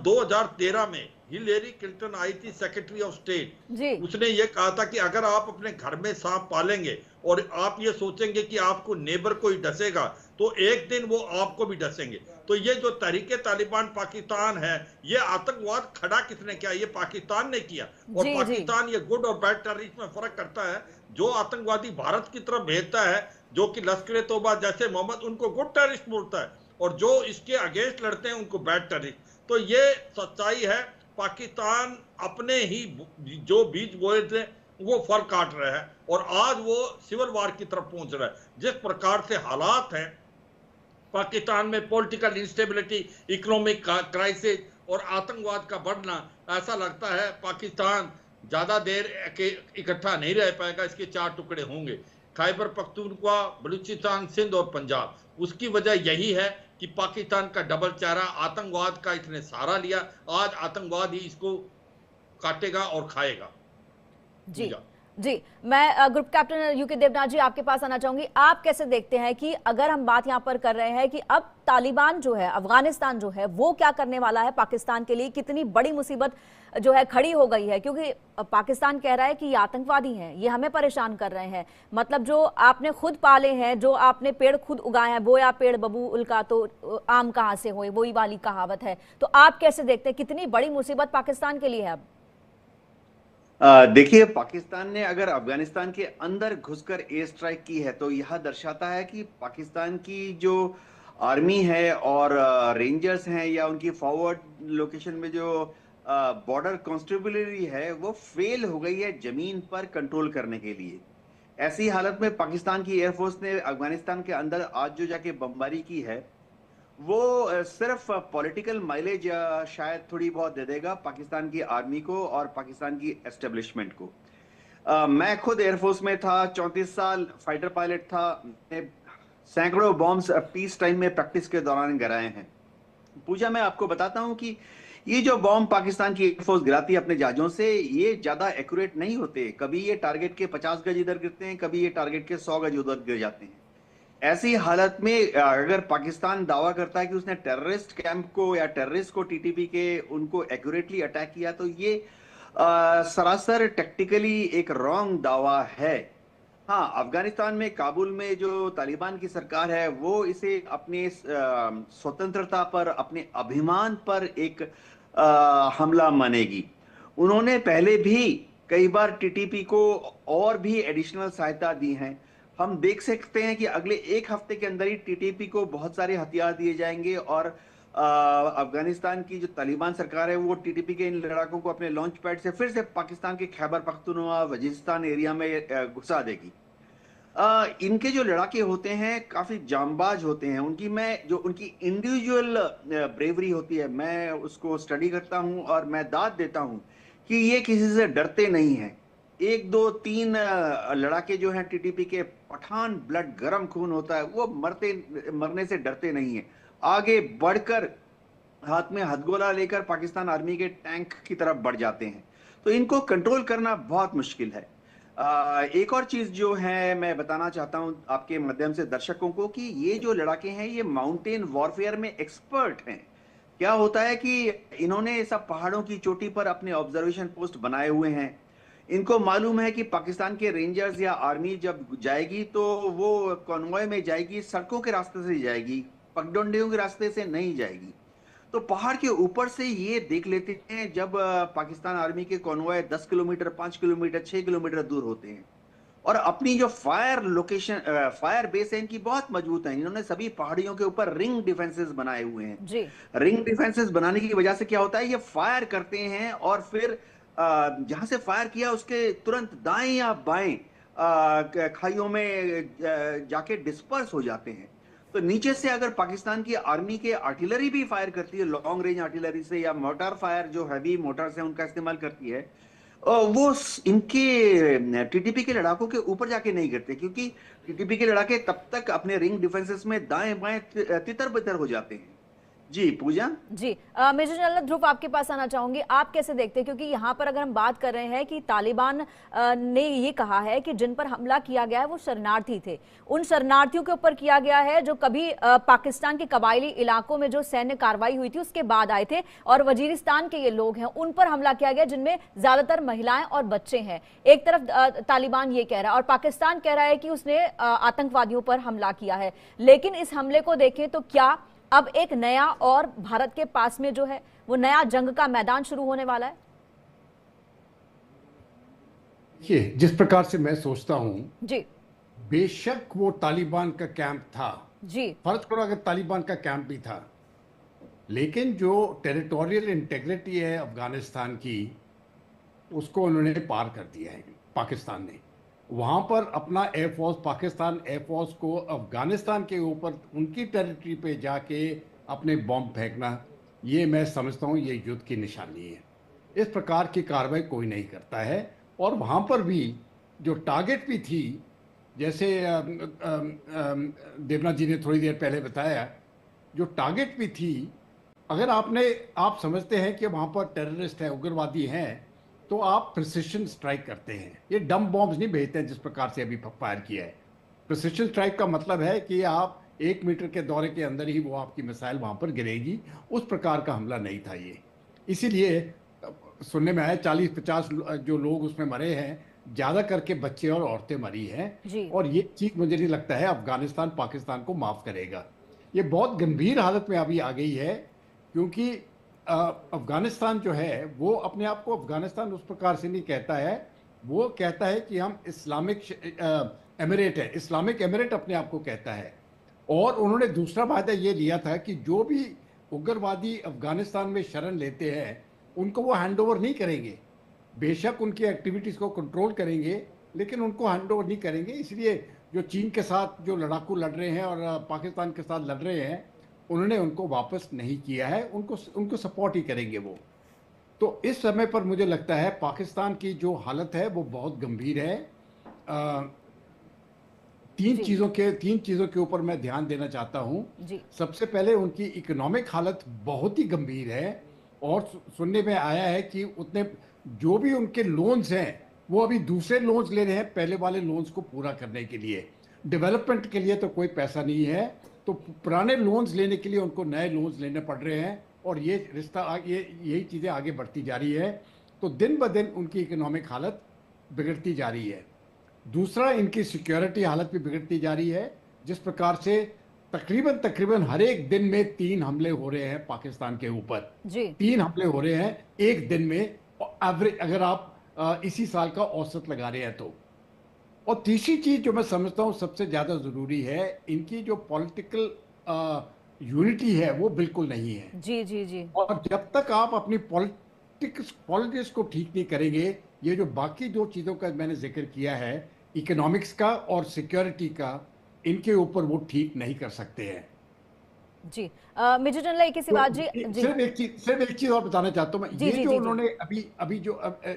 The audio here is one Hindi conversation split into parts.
2013 में हिलेरी क्लिंटन आई थी सेक्रेटरी ऑफ स्टेट, उसने ये कहा था कि अगर आप अपने घर में सांप पालेंगे और आप ये सोचेंगे कि आपको नेबर को ही डसेगा तो एक दिन वो आपको भी डसेंगे। तो ये जो तहरीके तालिबान पाकिस्तान है, ये आतंकवाद खड़ा किसने किया? ये पाकिस्तान ने किया। और पाकिस्तान ये गुड और बैड टेररिस्ट में फर्क करता है। जो आतंकवादी भारत की तरफ भेजता है, जो कि लश्कर तौबा जैसे मोहम्मद, उनको गुड टेररिस्ट बोलता है, और जो इसके अगेंस्ट लड़ते हैं उनको बैड टेररिस्ट। तो ये सच्चाई है। पाकिस्तान अपने ही जो बीज बोए थे वो फल काट रहा है और आज वो सिविल वार की तरफ पहुंच रहा है। जिस प्रकार से हालात हैं पाकिस्तान में, पॉलिटिकल इंस्टेबिलिटी, इकोनॉमिक क्राइसिस और आतंकवाद का बढ़ना, ऐसा लगता है पाकिस्तान ज्यादा देर इकट्ठा नहीं रह पाएगा। इसके 4 टुकड़े होंगे, खैबर पख्तूनख्वा, बलूचिस्तान, सिंध और पंजाब। उसकी वजह यही है कि पाकिस्तान का डबल चेहरा, आतंकवाद का इसने सहारा लिया। आज आतंकवाद ही इसको काटेगा और खाएगा। जी जी, मैं ग्रुप कैप्टन यूके देवनाथ जी आपके पास आना चाहूंगी। आप कैसे देखते हैं कि अगर हम बात यहां पर कर रहे हैं कि अब तालिबान जो है, अफगानिस्तान जो है, वो क्या करने वाला है पाकिस्तान के लिए, कितनी बड़ी मुसीबत जो है खड़ी हो गई है, क्योंकि पाकिस्तान कह रहा है कि ये आतंकवादी हैं, ये हमें परेशान कर रहे हैं। मतलब जो आपने खुद पाले हैं, जो आपने पेड़ खुद उगाए हैं, बोया पेड़ बबूल का तो आम कहां से होए, वही वाली कहावत है। तो आप कैसे देखते हैं कितनी बड़ी मुसीबत पाकिस्तान के लिए है अब? देखिए, पाकिस्तान ने अगर अफगानिस्तान के अंदर घुसकर एयर स्ट्राइक की है तो यह दर्शाता है कि पाकिस्तान की जो आर्मी है और रेंजर्स हैं या उनकी फॉरवर्ड लोकेशन में जो बॉर्डर कॉन्स्टेबलरी है वो फेल हो गई है जमीन पर कंट्रोल करने के लिए। ऐसी हालत में पाकिस्तान की एयरफोर्स ने अफगानिस्तान के अंदर आज जो जाके बमबारी की है वो सिर्फ पॉलिटिकल माइलेज शायद थोड़ी बहुत दे देगा पाकिस्तान की आर्मी को और पाकिस्तान की एस्टेब्लिशमेंट को। मैं खुद एयरफोर्स में था, 34 साल फाइटर पायलट था। सैकड़ों बॉम्ब्स पीस टाइम में प्रैक्टिस के दौरान गिराए हैं। पूजा, मैं आपको बताता हूं कि ये जो बॉम्ब पाकिस्तान की एयरफोर्स गिराती है अपने जहाजों से, ये ज्यादा एक्यूरेट नहीं होते। कभी ये टारगेट के 50 गज इधर गिरते हैं, कभी ये टारगेट के 100 गज उधर गिर जाते हैं। ऐसी हालत में अगर पाकिस्तान दावा करता है कि उसने टेररिस्ट कैंप को या टेररिस्ट को, टीटीपी के, उनको एक्यूरेटली अटैक किया, तो ये सरासर टेक्टिकली एक रॉन्ग दावा है। हाँ, अफगानिस्तान में काबुल में जो तालिबान की सरकार है वो इसे अपने स्वतंत्रता पर, अपने अभिमान पर एक हमला मानेगी। उन्होंने पहले भी कई बार टीटीपी को और भी एडिशनल सहायता दी है। हम देख सकते हैं कि अगले 1 हफ्ते के अंदर ही टीटीपी को बहुत सारे हथियार दिए जाएंगे और अफगानिस्तान की जो तालिबान सरकार है वो टीटीपी के इन लड़ाकों को अपने लॉन्च पैड से फिर से पाकिस्तान के खैबर पख्तूनख्वा, वजीरिस्तान एरिया में घुसा देगी। इनके जो लड़ाके होते हैं काफी जांबाज होते हैं। उनकी इंडिविजुअल ब्रेवरी होती है, मैं उसको स्टडी करता हूं और मैं दाद देता हूं कि ये किसी से डरते नहीं हैं। 1, 2, 3 लड़ाके जो हैं टीटीपी के, पठान ब्लड, गरम खून होता है, वो मरने से डरते नहीं है। आगे बढ़कर हाथ में हथगोला लेकर पाकिस्तान आर्मी के टैंक की तरफ बढ़ जाते हैं। तो इनको कंट्रोल करना बहुत मुश्किल है। एक और चीज जो है मैं बताना चाहता हूं आपके माध्यम से दर्शकों को कि ये जो लड़ाके हैं ये माउंटेन वॉरफेयर में एक्सपर्ट हैं। क्या होता है कि इन्होंने सब पहाड़ों की चोटी पर अपने ऑब्जर्वेशन पोस्ट बनाए हुए हैं। इनको मालूम है कि पाकिस्तान के रेंजर्स या आर्मी जब जाएगी तो वो कॉन्वॉय में जाएगी, सड़कों के रास्ते से जाएगी, पगडंडियों के रास्ते से नहीं जाएगी। तो पहाड़ के ऊपर से ये देख लेते हैं जब पाकिस्तान आर्मी के कॉन्वॉय 10 किलोमीटर, 5 किलोमीटर, 6 किलोमीटर दूर होते हैं। और अपनी जो फायर बेस है इनकी बहुत मजबूत है। इन्होंने सभी पहाड़ियों के ऊपर रिंग डिफेंसेस बनाए हुए हैं जी। रिंग डिफेंसेस बनाने की वजह से क्या होता है, ये फायर करते हैं और फिर जहां से फायर किया उसके तुरंत दाएं या बाएं खाइयों में जाके डिस्पर्स हो जाते हैं। तो नीचे से अगर पाकिस्तान की आर्मी के आर्टिलरी भी फायर करती है, लॉन्ग रेंज आर्टिलरी से या मोटर फायर जो हैवी मोटर्स है उनका इस्तेमाल करती है, वो इनके टीटीपी के लड़ाकों के ऊपर जाके नहीं गिरते, क्योंकि टीटीपी के लड़ाके तब तक अपने रिंग डिफेंसेस में दाएं बाएं तितर बितर हो जाते हैं। जी पूजा। जी मेजर जनरल ध्रुव, आपके पास आना चाहूंगी। आप कैसे देखते हैं, क्योंकि यहाँ पर अगर हम बात कर रहे हैं कि तालिबान ने ये कहा है कि जिन पर हमला किया गया है वो शरणार्थी थे, उन शरणार्थियों के ऊपर किया गया है जो कभी पाकिस्तान के कबायली इलाकों में जो सैन्य कार्रवाई हुई थी उसके बाद आए थे, और वजीरिस्तान के ये लोग हैं उन पर हमला किया गया जिनमें ज्यादातर महिलाएं और बच्चे हैं। एक तरफ तालिबान ये कह रहा है और पाकिस्तान कह रहा है कि उसने आतंकवादियों पर हमला किया है। लेकिन इस हमले को देखें तो क्या अब एक नया और भारत के पास में जो है वो नया जंग का मैदान शुरू होने वाला है? ये जिस प्रकार से मैं सोचता हूं, जी बेशक वो तालिबान का कैंप था, जी, फर्ज करो अगर तालिबान का कैंप भी था, लेकिन जो टेरिटोरियल इंटेग्रिटी है अफगानिस्तान की, उसको उन्होंने पार कर दिया है पाकिस्तान ने। वहाँ पर अपना एयरफोर्स, पाकिस्तान एयरफोर्स को अफगानिस्तान के ऊपर उनकी टेरिटरी पे जाके अपने बॉम्ब फेंकना, ये मैं समझता हूँ ये युद्ध की निशानी है। इस प्रकार की कार्रवाई कोई नहीं करता है। और वहाँ पर भी जो टारगेट भी थी, जैसे देवनाथ जी ने थोड़ी देर पहले बताया, जो टारगेट भी थी, अगर आप समझते हैं कि वहाँ पर टेररिस्ट है, उग्रवादी हैं, तो आप प्रिसिशन स्ट्राइक करते हैं। ये डम बॉम्ब्स नहीं भेजते हैं जिस प्रकार से अभी फायर किया है। प्रिसिशन स्ट्राइक का मतलब है कि आप 1 मीटर के दौरे के अंदर ही वो आपकी मिसाइल वहाँ पर गिरेगी। उस प्रकार का हमला नहीं था ये। इसीलिए सुनने में आया 40-50 जो लोग उसमें मरे हैं, ज़्यादा करके बच्चे और औरतें मरी हैं। और ये चीज़ मुझे नहीं लगता है अफगानिस्तान पाकिस्तान को माफ़ करेगा। ये बहुत गंभीर हालत में अभी आ गई है, क्योंकि अफगानिस्तान जो है वो अपने आप को अफगानिस्तान उस प्रकार से नहीं कहता है। वो कहता है कि हम इस्लामिक एमिरेट है, इस्लामिक एमिरेट अपने आप को कहता है। और उन्होंने दूसरा वादा ये लिया था कि जो भी उग्रवादी अफगानिस्तान में शरण लेते हैं उनको वो हैंड ओवर नहीं करेंगे। बेशक उनकी एक्टिविटीज़ को कंट्रोल करेंगे, लेकिन उनको हैंड ओवर नहीं करेंगे। इसलिए जो चीन के साथ जो लड़ाकू लड़ रहे हैं और पाकिस्तान के साथ लड़ रहे हैं, उन्होंने उनको वापस नहीं किया है, उनको सपोर्ट ही करेंगे वो। तो इस समय पर मुझे लगता है पाकिस्तान की जो हालत है वो बहुत गंभीर है। तीन चीज़ों के ऊपर मैं ध्यान देना चाहता हूँ। सबसे पहले उनकी इकोनॉमिक हालत बहुत ही गंभीर है, और सुनने में आया है कि उतने जो भी उनके लोन्स हैं वो अभी दूसरे लोन्स ले रहे हैं पहले वाले लोन्स को पूरा करने के लिए। डेवलपमेंट के लिए तो कोई पैसा नहीं है, तो पुराने लोन्स लेने के लिए उनको नए लोन्स लेने पड़ रहे हैं। और ये रिश्ता यही चीज़ें आगे बढ़ती जा रही है। तो दिन ब दिन उनकी इकोनॉमिक हालत बिगड़ती जा रही है। दूसरा, इनकी सिक्योरिटी हालत भी बिगड़ती जा रही है। जिस प्रकार से तकरीबन हर एक दिन में 3 हमले हो रहे हैं पाकिस्तान के ऊपर, 3 हमले हो रहे हैं एक दिन में, एवरेज अगर आप इसी साल का औसत लगा रहे हैं तो। और तीसरी चीज जो मैं समझता हूँ सबसे ज्यादा जरूरी है, इनकी जो पॉलिटिकल यूनिटी है वो बिल्कुल नहीं है। जी। और जब तक आप अपनी पॉलिटिक्स को ठीक नहीं करेंगे, ये जो बाकी 2 चीजों का मैंने जिक्र किया है, इकोनॉमिक्स का और सिक्योरिटी का, इनके ऊपर वो ठीक नहीं कर सकते हैं। जी मेजर जनरल एक सी बात जी, सिर्फ एक चीज और बताना चाहता हूँ मैं। ये जो उन्होंने अभी जो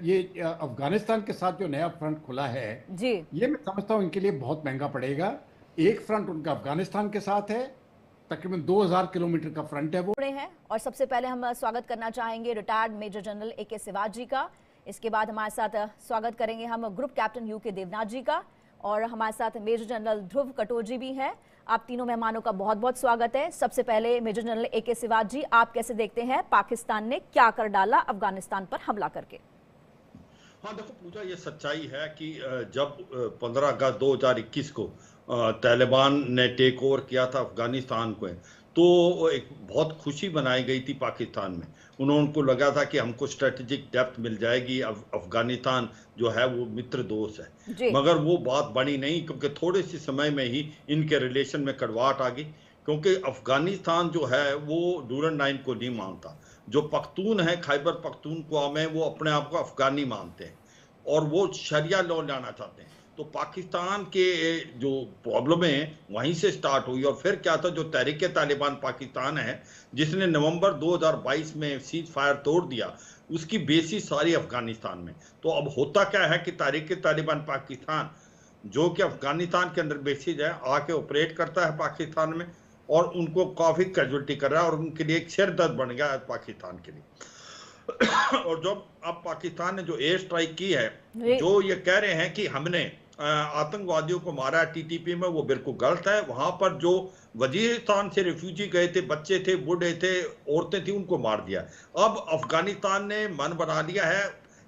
ये अफगानिस्तान के साथ जो नया फ्रंट खुला है, ये मैं समझता हूँ इनके लिए बहुत महंगा पड़ेगा। एक फ्रंट उनका अफगानिस्तान के साथ है, तकरीबन 2000 किलोमीटर का फ्रंट है वो है। और सबसे पहले हम स्वागत करना चाहेंगे retired major general AK Shivaji का। इसके बाद हमारे साथ स्वागत करेंगे हम group captain UK Devnath ji का, और हमारे साथ मेजर जनरल ध्रुव कटोजी भी है। आप तीनों मेहमानों का बहुत बहुत स्वागत है। सबसे पहले मेजर जनरल AK शिवाजी, आप कैसे देखते हैं पाकिस्तान ने क्या कर डाला अफगानिस्तान पर हमला करके? हाँ देखो पूजा, ये सच्चाई है कि जब 15 अगस्त 2021 को तालिबान ने टेक ओवर किया था अफगानिस्तान को, तो एक बहुत खुशी बनाई गई थी पाकिस्तान में। उनको लगा था कि हमको स्ट्रेटेजिक डेप्थ मिल जाएगी, अफगानिस्तान जो है वो मित्र दोस्त है। मगर वो बात बनी नहीं, क्योंकि थोड़े से समय में ही इनके रिलेशन में कड़वाहट आ गई। क्योंकि अफगानिस्तान जो है वो डूरन लाइन को नहीं मानता। जो पख्तून है, खैबर पख्तूनख्वा में, वो अपने आप को अफगानी मानते हैं और वो शरिया लॉ लाना चाहते हैं। तो पाकिस्तान के जो प्रॉब्लम है वहीं से स्टार्ट हुई। और फिर क्या था, जो तहरीक तालिबान पाकिस्तान है जिसने नवंबर 2022 में सीज फायर तोड़ दिया, उसकी बेसिस सारी अफगानिस्तान में। तो अब होता क्या है कि तहरीक तालिबान पाकिस्तान जो कि अफगानिस्तान के अंदर बेसिस है, आके ऑपरेट करता है पाकिस्तान में, और उनको काफी कैजुअलिटी कर रहा है और उनके लिए एक सिरदर्द बन गया है पाकिस्तान के लिए। और जो अब पाकिस्तान ने जो एयर स्ट्राइक की है, जो ये कह रहे हैं कि हमने आतंकवादियों को मारा है टीटीपी में, वो बिल्कुल गलत है। वहां पर जो वजीरिस्तान से रिफ्यूजी गए थे, बच्चे थे, बूढ़े थे, औरतें थी, उनको मार दिया। अब अफगानिस्तान ने मन बना लिया है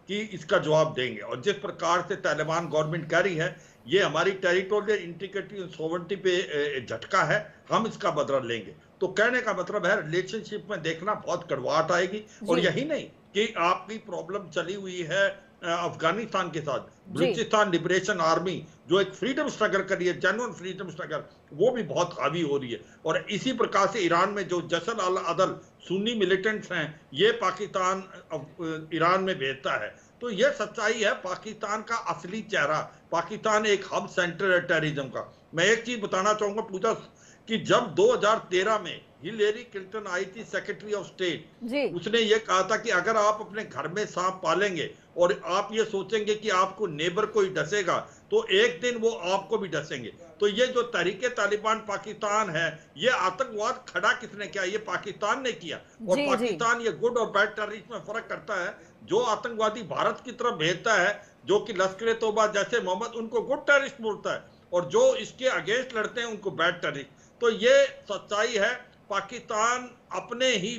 कि इसका जवाब देंगे, और जिस प्रकार से तालिबान गवर्नमेंट कह रही है ये हमारी टेरिटोरियल इंटीग्रिटी और सोवरेनिटी पे झटका है, हम इसका बदला लेंगे। तो कहने का मतलब है रिलेशनशिप में देखना बहुत कड़वाहट आएगी। और यही नहीं कि आपकी प्रॉब्लम चली हुई है अफगानिस्तान के साथ, बलूचिस्तान लिबरेशन आर्मी जो एक फ्रीडम स्ट्रगल कर रही है, जेन्युइन फ्रीडम स्ट्रगल, वो भी बहुत हावी हो रही है। और इसी प्रकार से ईरान में जो जसल अल अदल सुन्नी मिलिटेंट्स हैं, ये पाकिस्तान ईरान में भेजता है। तो ये सच्चाई है पाकिस्तान का असली चेहरा। पाकिस्तान एक हब सेंटर है टेररिज्म का। मैं एक चीज बताना चाहूंगा पूजा, कि जब 2013 में हिलेरी क्लिंटन आई थी सेक्रेटरी ऑफ स्टेट, उसने ये कहा था कि अगर आप अपने घर में सांप पालेंगे और आप ये सोचेंगे कि आपको नेबर कोई डसेगा, तो एक दिन वो आपको भी डसेंगे। तो ये जो तहरीके तालिबान पाकिस्तान है, ये आतंकवाद खड़ा किसने किया? ये पाकिस्तान ने किया। और पाकिस्तान ये गुड और बैड टेररिस्ट में फर्क करता है। जो आतंकवादी भारत की तरफ भेजता है, जो कि लश्कर तौबा जैसे मोहम्मद, उनको गुड टेररिस्ट बोलता है, और जो इसके अगेंस्ट लड़ते हैं उनको बैड टेररिस्ट। तो ये सच्चाई है। पाकिस्तान अपने ही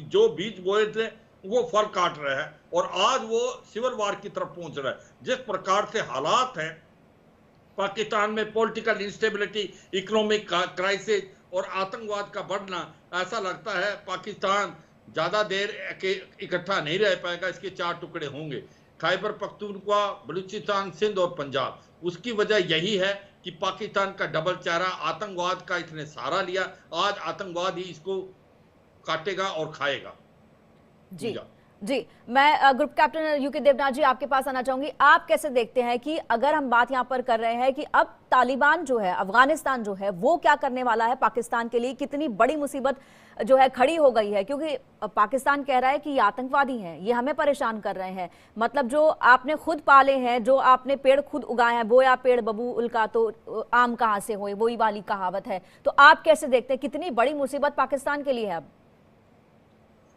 जो बीज बोए थे वो फल काट रहा है, और आज वो सिविल वार की तरफ पहुंच रहा है। जिस प्रकार से हालात हैं पाकिस्तान में, पॉलिटिकल इंस्टेबिलिटी, इकोनॉमिक क्राइसिस और आतंकवाद का बढ़ना, ऐसा लगता है पाकिस्तान ज्यादा देर इकट्ठा नहीं रह पाएगा। इसके 4 टुकड़े होंगे, खैबर पख्तूनख्वा, बलूचिस्तान, सिंध और पंजाब। उसकी वजह यही है कि पाकिस्तान का डबल चेहरा, आतंकवाद का इसने सहारा लिया। आज आतंकवाद ही इसको काटेगा और खाएगा। जी, मैं ग्रुप कैप्टन यूके देवनाथ जी आपके पास आना चाहूंगी। आप कैसे देखते हैं कि अगर हम बात यहां पर कर रहे हैं कि अब तालिबान जो है, अफगानिस्तान जो है, वो क्या करने वाला है पाकिस्तान के लिए, कितनी बड़ी मुसीबत जो है खड़ी हो गई है, क्योंकि पाकिस्तान कह रहा है कि ये आतंकवादी हैं, ये हमें परेशान कर रहे हैं। मतलब जो आपने खुद पाले हैं, जो आपने पेड़ खुद उगाए हैं, बोया पेड़ बबूल का तो आम कहां से होए, वही वाली कहावत है। तो आप कैसे देखते हैं कितनी बड़ी मुसीबत पाकिस्तान के लिए है अब?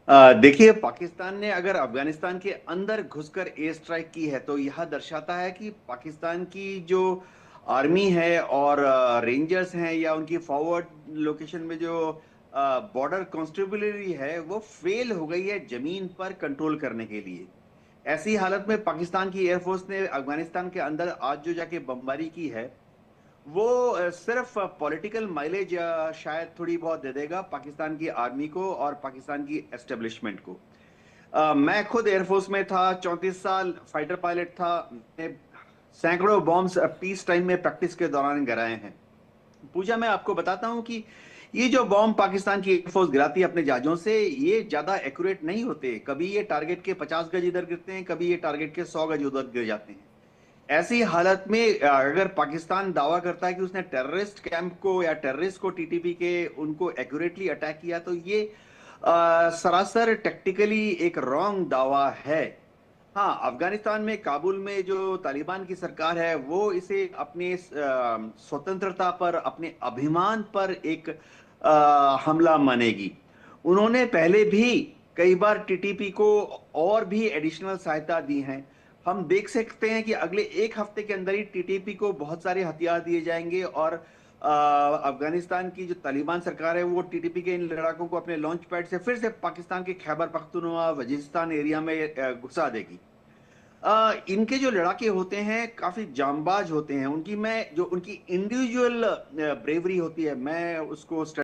देखिए, पाकिस्तान ने अगर अफगानिस्तान के अंदर घुसकर एयर स्ट्राइक की है तो यह दर्शाता है कि पाकिस्तान की जो आर्मी है और रेंजर्स हैं या उनकी फॉरवर्ड लोकेशन में जो बॉर्डर कॉन्स्टेबलरी है, वो फेल हो गई है जमीन पर कंट्रोल करने के लिए। ऐसी हालत में पाकिस्तान की एयरफोर्स ने अफगानिस्तान के अंदर आज जो जाके बमबारी की है, वो सिर्फ पॉलिटिकल माइलेज शायद थोड़ी बहुत दे देगा पाकिस्तान की आर्मी को और पाकिस्तान की एस्टेब्लिशमेंट को। मैं खुद एयरफोर्स में था, 34 साल फाइटर पायलट था। सैकड़ों बॉम्ब्स पीस टाइम में प्रैक्टिस के दौरान गिराए हैं। पूजा, मैं आपको बताता हूं कि ये जो बॉम्ब पाकिस्तान की एयरफोर्स गिराती है अपने जहाजों से, ये ज्यादा एक्यूरेट नहीं होते। कभी ये टारगेट के 50 गज इधर गिरते हैं, कभी ये टारगेट के 100 गज उधर गिर जाते हैं। ऐसी हालत में अगर पाकिस्तान दावा करता है कि उसने टेररिस्ट कैंप को या टेररिस्ट को टीटीपी के उनको एक्यूरेटली अटैक किया, तो ये सरासर टेक्टिकली एक रॉन्ग दावा है। हाँ, अफगानिस्तान में काबुल में जो तालिबान की सरकार है, वो इसे अपने स्वतंत्रता पर, अपने अभिमान पर एक हमला मानेगी। उन्होंने पहले भी कई बार टीटीपी को और भी एडिशनल सहायता दी है। हम देख सकते हैं कि अगले 1 हफ्ते के अंदर ही टीटीपी को बहुत सारे हथियार दिए जाएंगे, और अफगानिस्तान की जो तालिबान सरकार है वो टीटीपी के इन लड़ाकों को अपने लॉन्च पैड से फिर से पाकिस्तान के खैबर पख्तूनख्वा, वजीरिस्तान एरिया में घुसा देगी। इनके जो लड़ाके होते हैं काफी जांबाज होते हैं। उनकी इंडिविजुअल ब्रेवरी होती है, मैं उसको